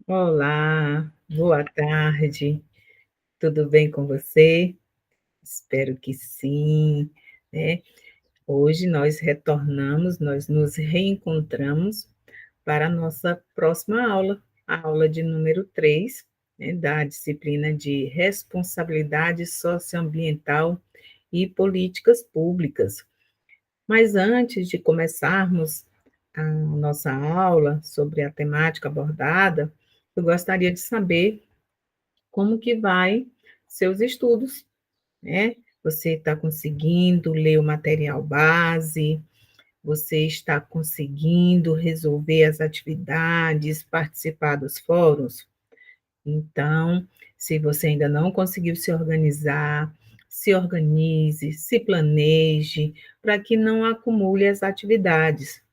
Olá, boa tarde, tudo bem com você? Espero que sim, né. Hoje nós nos reencontramos para a nossa próxima aula, a aula de número 3, né, da disciplina de Responsabilidade Socioambiental e Políticas Públicas. Mas antes de começarmos a nossa aula sobre a temática abordada, eu gostaria de saber como que vai seus estudos, né? Você está conseguindo ler o material base? Você está conseguindo resolver as atividades, participar dos fóruns? Então, se você ainda não conseguiu se organize, se planeje, para que não acumule as atividades.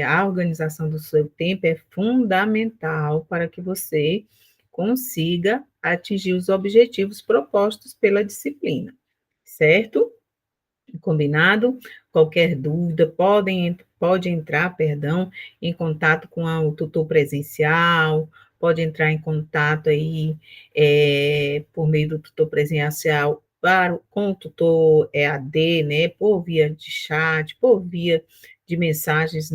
A organização do seu tempo é fundamental para que você consiga atingir os objetivos propostos pela disciplina, certo? Combinado? Qualquer dúvida, pode entrar, perdão, em contato com o tutor presencial, pode entrar em contato aí, por meio do tutor presencial com o tutor EAD, né, por via de chat, por via de mensagens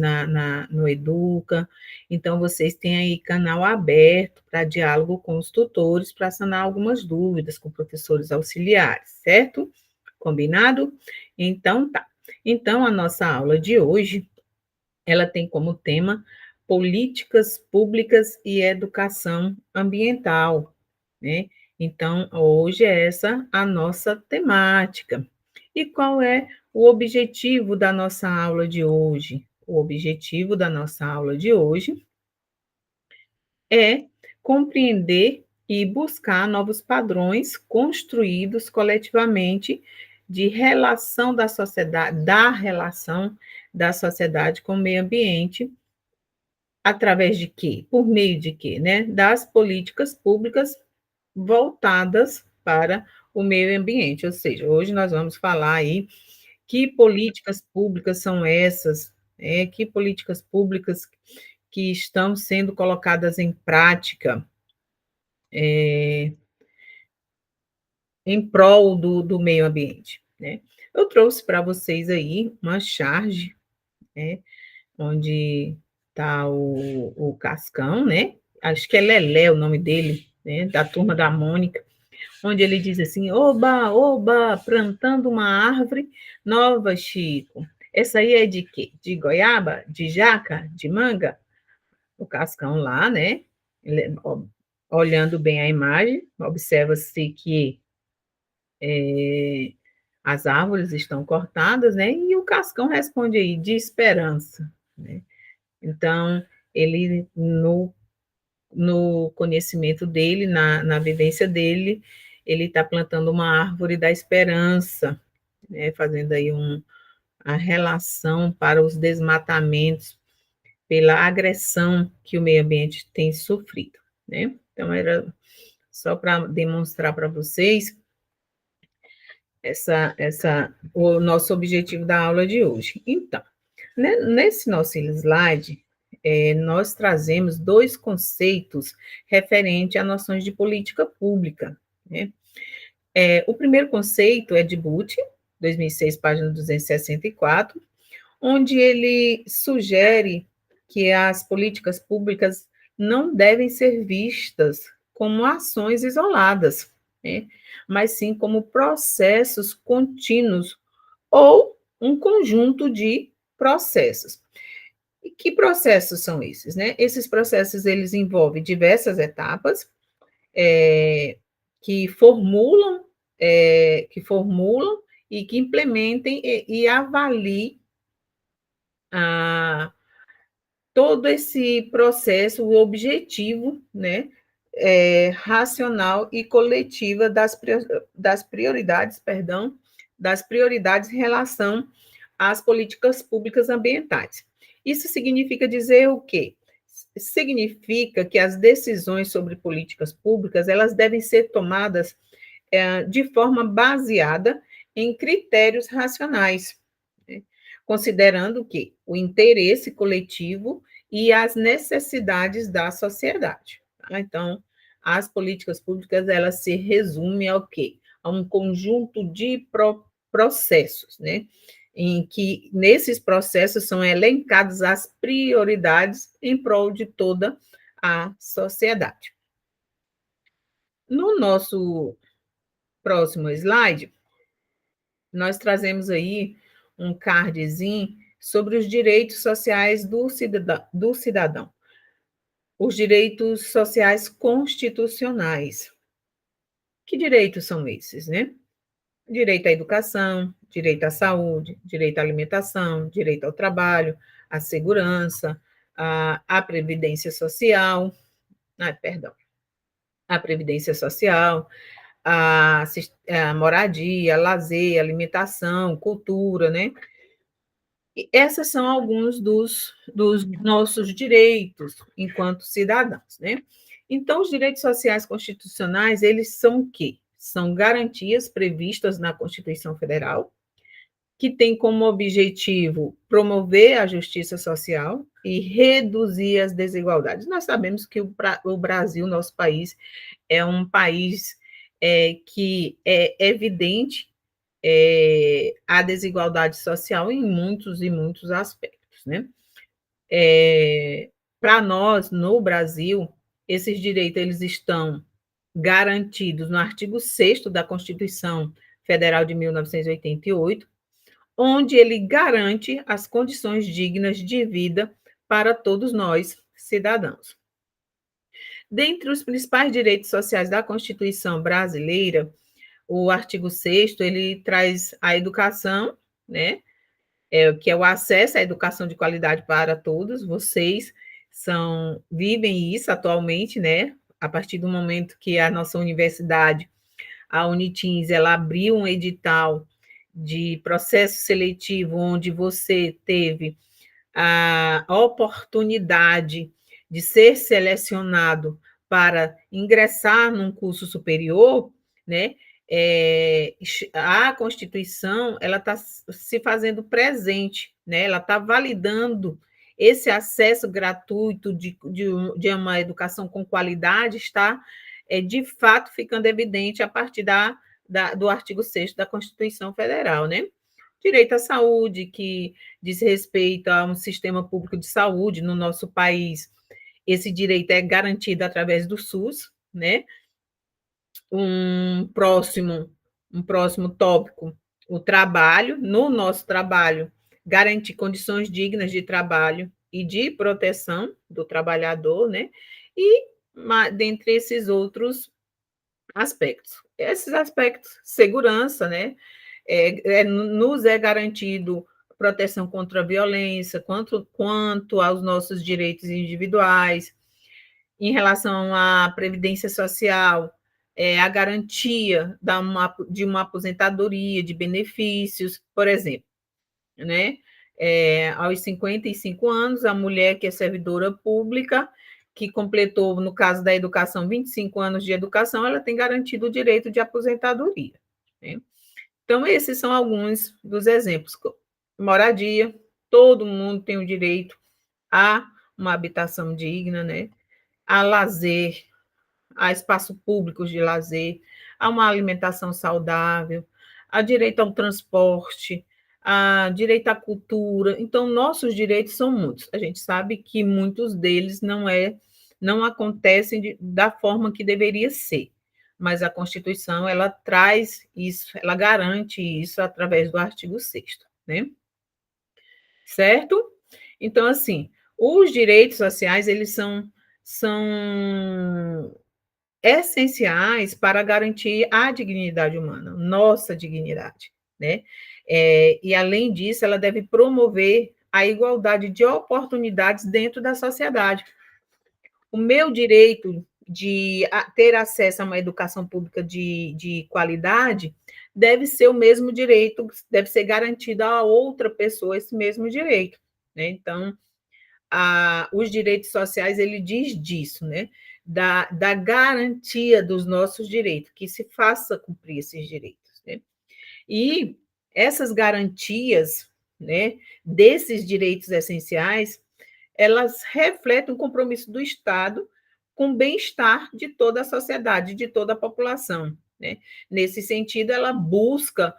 no Educa. Então, vocês têm aí canal aberto para diálogo com os tutores, para sanar algumas dúvidas com professores auxiliares, certo? Combinado? Então tá. Então a nossa aula de hoje, ela tem como tema políticas públicas e educação ambiental, né? Então hoje é essa a nossa temática. E qual é o objetivo da nossa aula de hoje? O objetivo da nossa aula de hoje é compreender e buscar novos padrões construídos coletivamente de relação da sociedade com o meio ambiente, através de quê? Por meio de quê, né? Das políticas públicas voltadas para o meio ambiente, ou seja, hoje nós vamos falar aí que políticas públicas são essas, que políticas públicas que estão sendo colocadas em prática em prol do meio ambiente, né. Eu trouxe para vocês aí uma charge, né, onde está o Cascão, né, acho que é Lelé o nome dele, né, da Turma da Mônica, onde ele diz assim: "Oba, oba, plantando uma árvore nova, Chico. Essa aí é de quê? De goiaba? De jaca? De manga?" O Cascão lá, né, ele olhando bem a imagem, observa-se que as árvores estão cortadas, né? E o Cascão responde aí, de esperança, né? Então, ele, no conhecimento dele, na vivência dele, ele está plantando uma árvore da esperança, né? Fazendo aí a relação para os desmatamentos, pela agressão que o meio ambiente tem sofrido, né? Então, era só para demonstrar para vocês o nosso objetivo da aula de hoje. Então, nesse nosso slide, nós trazemos dois conceitos referentes a noções de política pública, né? O primeiro conceito é de Butch, 2006, página 264, onde ele sugere que as políticas públicas não devem ser vistas como ações isoladas, né? Mas sim como processos contínuos ou um conjunto de processos. E que processos são esses, né? Esses processos eles envolvem diversas etapas é, que formulam, que formulam e que implementem e avaliem a, todo esse processo, o objetivo, né, racional e coletiva das prioridades, perdão, das prioridades em relação às políticas públicas ambientais. Isso significa dizer o quê? Significa que as decisões sobre políticas públicas elas devem ser tomadas de forma baseada em critérios racionais, né? Considerando que o interesse coletivo e as necessidades da sociedade. Tá? Então, as políticas públicas, elas se resumem ao quê? A um conjunto de processos, né? Em que nesses processos são elencadas as prioridades em prol de toda a sociedade. No nosso próximo slide, nós trazemos aí um cardzinho sobre os direitos sociais do cidadão. Os direitos sociais constitucionais. Que direitos são esses, né? Direito à educação, direito à saúde, direito à alimentação, direito ao trabalho, à segurança, à previdência social, perdão, à previdência social, a moradia, lazer, alimentação, cultura, né? E essas são alguns dos nossos direitos enquanto cidadãos, né? Então, os direitos sociais constitucionais, eles são o quê? São garantias previstas na Constituição Federal, que tem como objetivo promover a justiça social e reduzir as desigualdades. Nós sabemos que o Brasil, nosso país, é um país que é evidente a desigualdade social em muitos e muitos aspectos, né? Para nós, no Brasil, esses direitos eles estão garantidos no artigo 6º da Constituição Federal de 1988, onde ele garante as condições dignas de vida para todos nós, cidadãos. Dentre os principais direitos sociais da Constituição brasileira, o artigo 6º, ele traz a educação, né? Que é o acesso à educação de qualidade para todos. Vocês vivem isso atualmente, né? A partir do momento que a nossa universidade, a Unitins, ela abriu um edital de processo seletivo onde você teve a oportunidade de ser selecionado para ingressar num curso superior, né? A Constituição ela está se fazendo presente, né? Ela está validando esse acesso gratuito de uma educação com qualidade, está de fato ficando evidente a partir do artigo 6º da Constituição Federal, né? Direito à saúde, que diz respeito a um sistema público de saúde no nosso país. Esse direito é garantido através do SUS, né? Um próximo tópico, o trabalho. No nosso trabalho, garantir condições dignas de trabalho e de proteção do trabalhador, né? E dentre esses outros aspectos. Esses aspectos, segurança, né? Nos é garantido proteção contra a violência, quanto aos nossos direitos individuais, em relação à previdência social, a garantia de uma aposentadoria, de benefícios, por exemplo, né? Aos 55 anos, a mulher que é servidora pública, que completou, no caso da educação, 25 anos de educação, ela tem garantido o direito de aposentadoria, né? Então, esses são alguns dos exemplos. Moradia, todo mundo tem o direito a uma habitação digna, né? A lazer, a espaços públicos de lazer, a uma alimentação saudável, a direito ao transporte, a direito à cultura. Então, nossos direitos são muitos. A gente sabe que muitos deles não acontecem da forma que deveria ser, mas a Constituição ela traz isso, ela garante isso através do artigo 6º, né? Certo? Então, assim, os direitos sociais, eles são essenciais para garantir a dignidade humana, nossa dignidade, né? E, além disso, ela deve promover a igualdade de oportunidades dentro da sociedade. O meu direito de ter acesso a uma educação pública de qualidade deve ser o mesmo direito, deve ser garantido a outra pessoa esse mesmo direito, né? Então, os direitos sociais, ele diz disso, né? Da garantia dos nossos direitos, que se faça cumprir esses direitos, né? E essas garantias, né, desses direitos essenciais, elas refletem o compromisso do Estado com o bem-estar de toda a sociedade, de toda a população, né? Nesse sentido, ela busca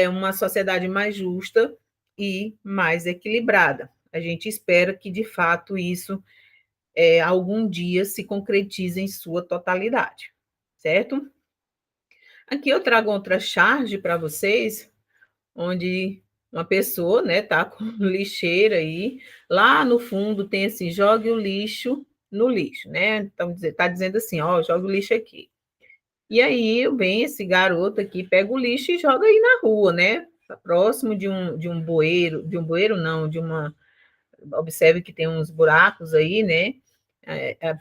uma sociedade mais justa e mais equilibrada. A gente espera que, de fato, isso algum dia se concretize em sua totalidade, certo? Aqui eu trago outra charge para vocês, onde uma pessoa, né, tá com lixeira aí, lá no fundo tem assim, jogue o lixo no lixo, né? Então tá dizendo assim, ó, joga o lixo aqui. E aí vem esse garoto aqui, pega o lixo e joga aí na rua, né? Tá próximo de um bueiro não, de uma, observe que tem uns buracos aí, né?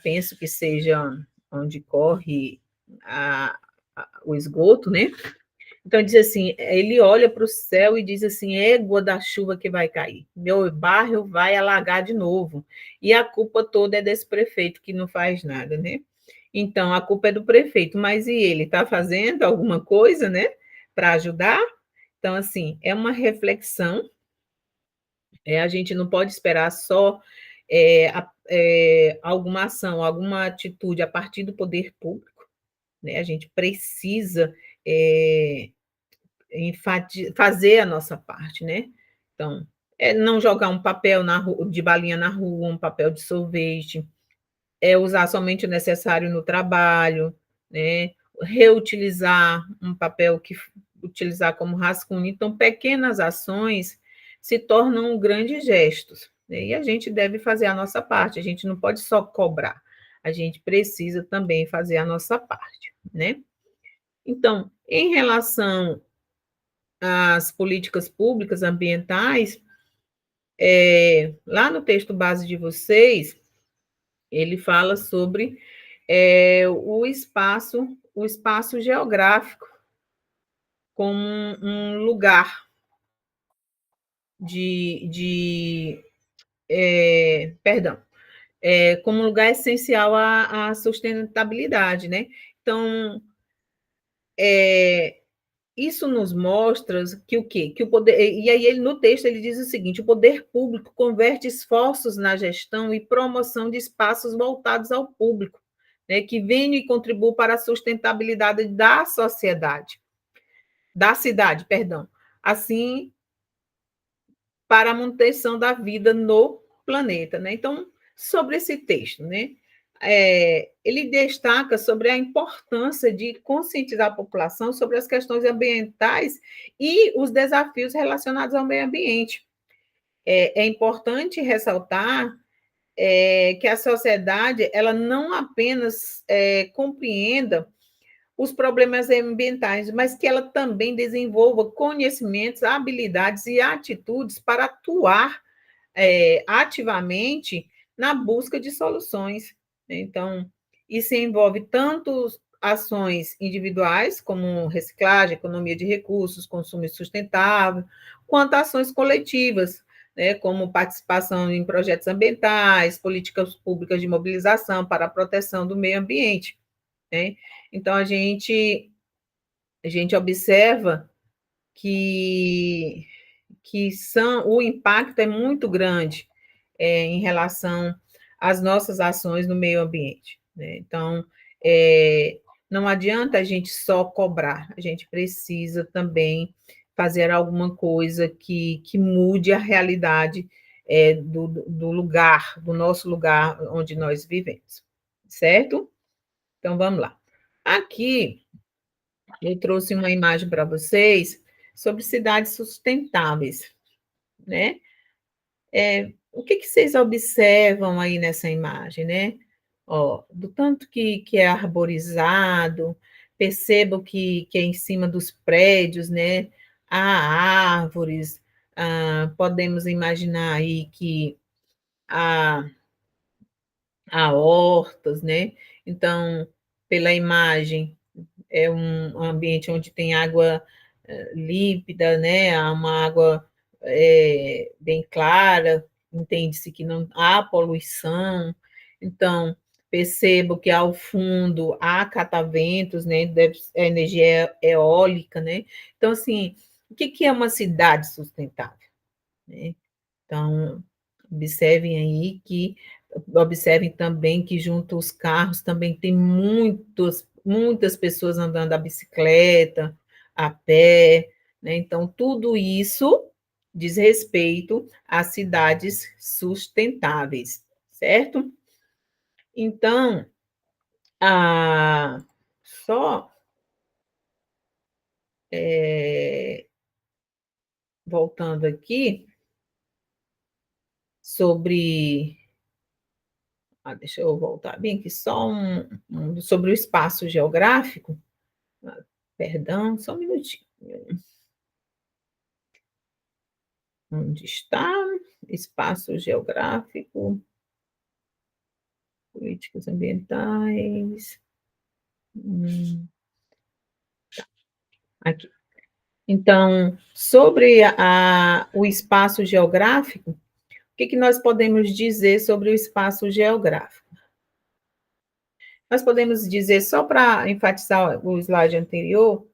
Penso que seja onde corre o esgoto, né? Então diz assim, ele olha para o céu e diz assim, égua da chuva que vai cair, meu bairro vai alagar de novo, e a culpa toda é desse prefeito que não faz nada, né? Então a culpa é do prefeito, mas e ele está fazendo alguma coisa, né, para ajudar? Então assim, é uma reflexão, a gente não pode esperar só alguma ação, alguma atitude a partir do poder público, né? A gente precisa é, fazer a nossa parte, né? Então, não jogar um papel de balinha na rua, um papel de sorvete, usar somente o necessário no trabalho, né? Reutilizar um papel que utilizar como rascunho. Então, pequenas ações se tornam grandes gestos, né? E a gente deve fazer a nossa parte, a gente não pode só cobrar, a gente precisa também fazer a nossa parte, né? Então, em relação às políticas públicas ambientais, lá no texto base de vocês, ele fala sobre o espaço geográfico como lugar perdão, como um lugar essencial à sustentabilidade, né? Então, isso nos mostra que o quê? Que o poder, e aí ele no texto ele diz o seguinte: o poder público converte esforços na gestão e promoção de espaços voltados ao público, né, que venham e contribuam para a sustentabilidade da sociedade, da cidade, perdão. Assim, para a manutenção da vida no planeta, né? Então, sobre esse texto, né? Ele destaca sobre a importância de conscientizar a população sobre as questões ambientais e os desafios relacionados ao meio ambiente. É importante ressaltar que a sociedade ela não apenas compreenda os problemas ambientais, mas que ela também desenvolva conhecimentos, habilidades e atitudes para atuar ativamente na busca de soluções. Então, isso envolve tanto ações individuais, como reciclagem, economia de recursos, consumo sustentável, quanto ações coletivas, né, como participação em projetos ambientais, políticas públicas de mobilização para a proteção do meio ambiente, né? Então, a gente observa que o impacto é muito grande em relação às nossas ações no meio ambiente, né? Então, não adianta a gente só cobrar, a gente precisa também fazer alguma coisa que mude a realidade do lugar, do nosso lugar onde nós vivemos, certo? Então, vamos lá. Aqui, eu trouxe uma imagem para vocês sobre cidades sustentáveis, né? O que vocês observam aí nessa imagem, né? Ó, do tanto que é arborizado, percebo que é em cima dos prédios, né? Há árvores, podemos imaginar aí que há, há hortas, né? Então, pela imagem, é um ambiente onde tem água límpida, né? Há uma água bem clara, entende-se que não há poluição. Então, percebo que ao fundo há cataventos, né? Deve ser energia eólica, né? Então, assim, o que é uma cidade sustentável, né? Então, Observem também que junto aos carros também tem muitas pessoas andando a bicicleta, a pé, né? Então, tudo isso diz respeito a cidades sustentáveis, certo? Então, a, só voltando aqui sobre. Deixa eu voltar bem aqui, só sobre o espaço geográfico. Perdão, só um minutinho. Onde está? Espaço geográfico, políticas ambientais. Aqui. Então, sobre o espaço geográfico, o que nós podemos dizer sobre o espaço geográfico? Nós podemos dizer, só para enfatizar o slide anterior,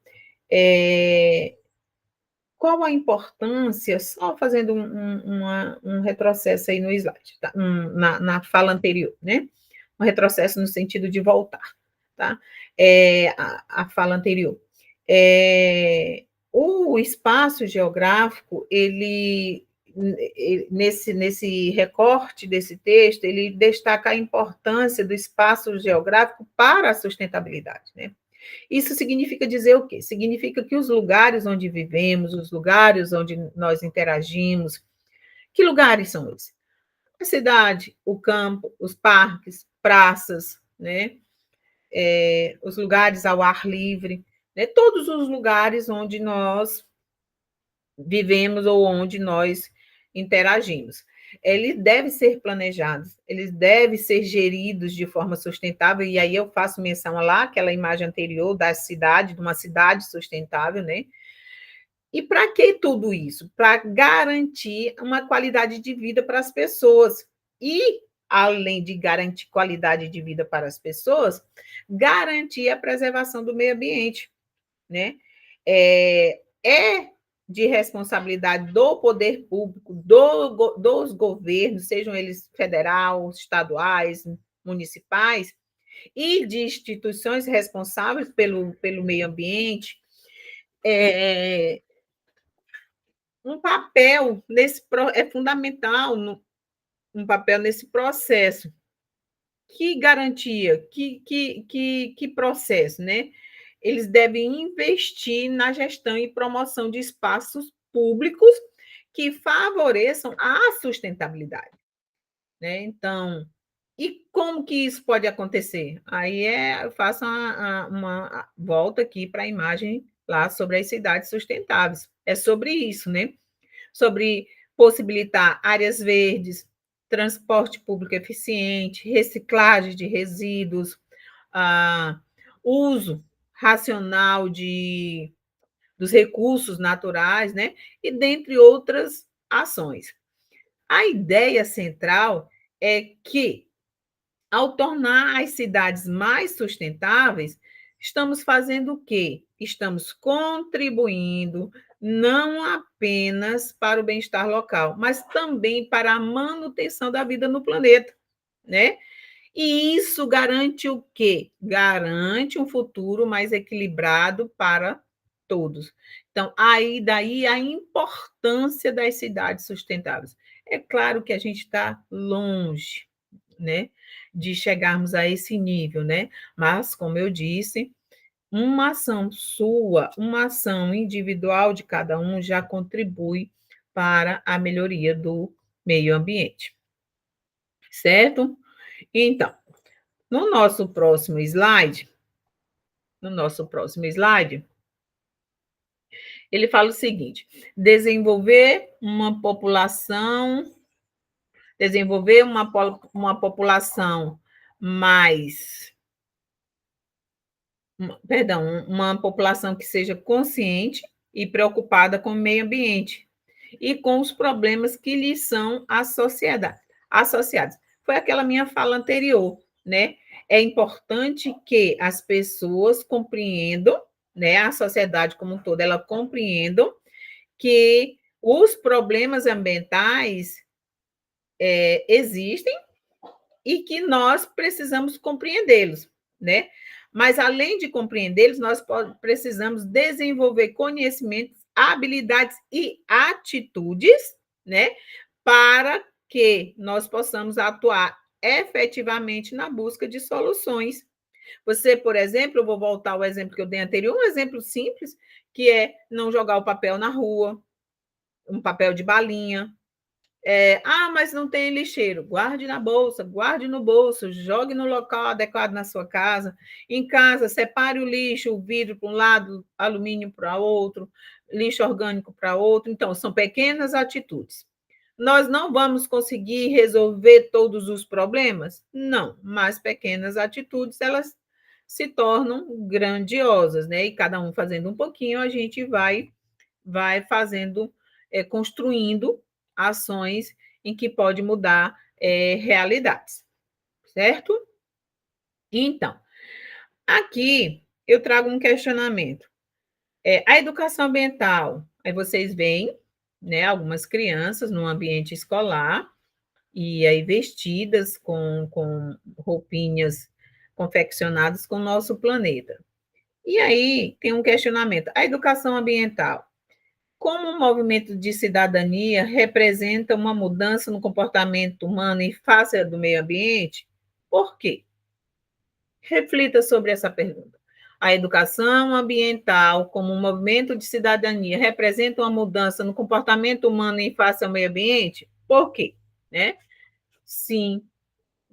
qual a importância, só fazendo um retrocesso aí no slide, tá? Na fala anterior, né? Um retrocesso no sentido de voltar, tá? A fala anterior. O espaço geográfico, nesse recorte desse texto, ele destaca a importância do espaço geográfico para a sustentabilidade, né? Isso significa dizer o quê? Significa que os lugares onde vivemos, os lugares onde nós interagimos, que lugares são esses? A cidade, o campo, os parques, praças, né? Os lugares ao ar livre, né? Todos os lugares onde nós vivemos ou onde nós interagimos. Eles devem ser planejados, eles devem ser geridos de forma sustentável, e aí eu faço menção lá, aquela imagem anterior da cidade, de uma cidade sustentável, né? E para que tudo isso? Para garantir uma qualidade de vida para as pessoas. E, além de garantir qualidade de vida para as pessoas, garantir a preservação do meio ambiente, né? É de responsabilidade do poder público, dos governos, sejam eles federais, estaduais, municipais, e de instituições responsáveis pelo meio ambiente, um papel é fundamental, um papel nesse processo. Que garantia, que processo, né? Eles devem investir na gestão e promoção de espaços públicos que favoreçam a sustentabilidade, né? Então, e como que isso pode acontecer? Aí eu faço uma volta aqui para a imagem lá sobre as cidades sustentáveis. É sobre isso, né? Sobre possibilitar áreas verdes, transporte público eficiente, reciclagem de resíduos, uso racional dos recursos naturais, né? E dentre outras ações. A ideia central é que, ao tornar as cidades mais sustentáveis, estamos fazendo o quê? Estamos contribuindo não apenas para o bem-estar local, mas também para a manutenção da vida no planeta, né? E isso garante o quê? Garante um futuro mais equilibrado para todos. Então, aí daí a importância das cidades sustentáveis. É claro que a gente está longe, né, de chegarmos a esse nível, né? Mas, como eu disse, uma ação sua, uma ação individual de cada um já contribui para a melhoria do meio ambiente, certo? Então, no nosso próximo slide, ele fala o seguinte: desenvolver uma população mais, perdão, uma população que seja consciente e preocupada com o meio ambiente e com os problemas que lhes são associados. Foi aquela minha fala anterior, né? É importante que as pessoas compreendam, né, a sociedade como um todo, ela compreendam que os problemas ambientais existem e que nós precisamos compreendê-los, né? Mas, além de compreendê-los, nós precisamos desenvolver conhecimentos, habilidades e atitudes, né? Para que nós possamos atuar efetivamente na busca de soluções. Você, por exemplo, eu vou voltar ao exemplo que eu dei anterior, um exemplo simples, que é não jogar o papel na rua, um papel de balinha. Mas não tem lixeiro. Guarde na bolsa, guarde no bolso, jogue no local adequado na sua casa. Em casa, separe o lixo, o vidro para um lado, alumínio para outro, lixo orgânico para outro. Então, são pequenas atitudes. Nós não vamos conseguir resolver todos os problemas? Não, mas pequenas atitudes, elas se tornam grandiosas, né? E cada um fazendo um pouquinho, a gente vai fazendo, construindo ações em que pode mudar realidades, certo? Então, aqui eu trago um questionamento. A educação ambiental, aí vocês veem, né, algumas crianças no ambiente escolar, e aí vestidas com roupinhas confeccionadas com o nosso planeta. E aí tem um questionamento. A educação ambiental, como um movimento de cidadania representa uma mudança no comportamento humano em face do meio ambiente? Por quê? Reflita sobre essa pergunta. A educação ambiental, como um movimento de cidadania, representa uma mudança no comportamento humano em face ao meio ambiente? Por quê? Né? Sim.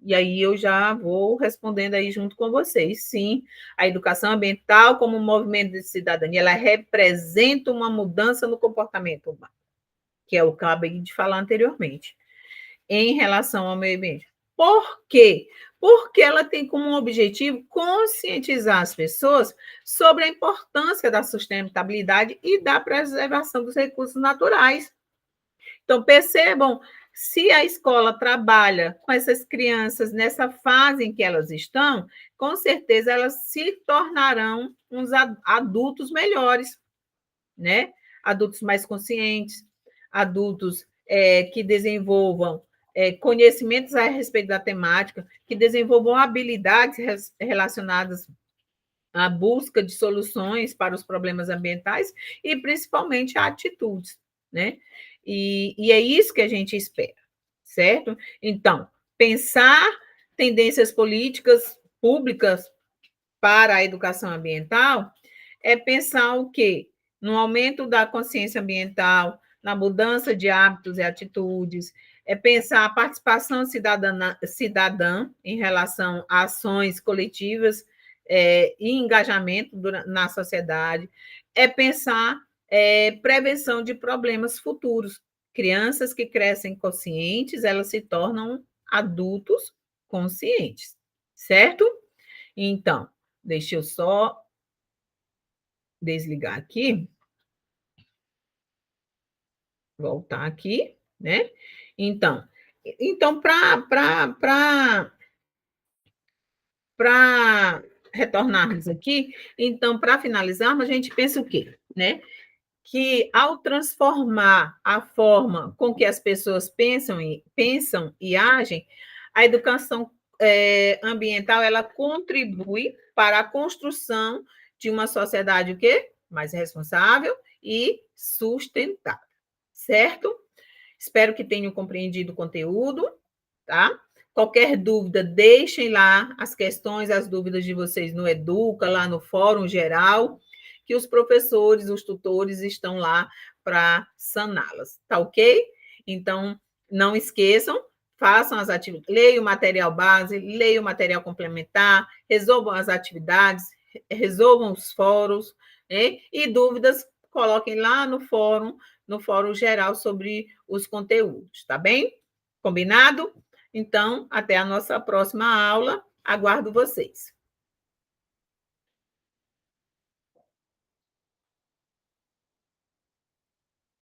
E aí eu já vou respondendo aí junto com vocês. Sim, a educação ambiental, como um movimento de cidadania, ela representa uma mudança no comportamento humano, que é o que eu acabei de falar anteriormente, em relação ao meio ambiente. Por quê? Porque ela tem como objetivo conscientizar as pessoas sobre a importância da sustentabilidade e da preservação dos recursos naturais. Então, percebam, se a escola trabalha com essas crianças nessa fase em que elas estão, com certeza elas se tornarão uns adultos melhores, né? Adultos mais conscientes, adultos que desenvolvam conhecimentos a respeito da temática, que desenvolvam habilidades relacionadas à busca de soluções para os problemas ambientais e, principalmente, atitudes, né? E é isso que a gente espera, certo? Então, pensar tendências políticas públicas para a educação ambiental é pensar o quê? No aumento da consciência ambiental, na mudança de hábitos e atitudes, é pensar a participação cidadã em relação a ações coletivas e engajamento na sociedade, é pensar prevenção de problemas futuros. Crianças que crescem conscientes, elas se tornam adultos conscientes, certo? Então, deixa eu só desligar aqui, voltar aqui, né? Então para retornarmos aqui, então, para finalizarmos, a gente pensa o quê? Né? Que ao transformar a forma com que as pessoas pensam e agem, a educação ambiental ela contribui para a construção de uma sociedade o quê? Mais responsável e sustentável, certo? Espero que tenham compreendido o conteúdo, tá? Qualquer dúvida, deixem lá as questões, as dúvidas de vocês no Educa, lá no Fórum Geral, que os professores, os tutores estão lá para saná-las, tá ok? Então, não esqueçam, façam as atividades, leiam o material base, leiam o material complementar, resolvam as atividades, resolvam os fóruns, né? E dúvidas, coloquem lá no fórum geral sobre os conteúdos, tá bem? Combinado? Então, até a nossa próxima aula. Aguardo vocês.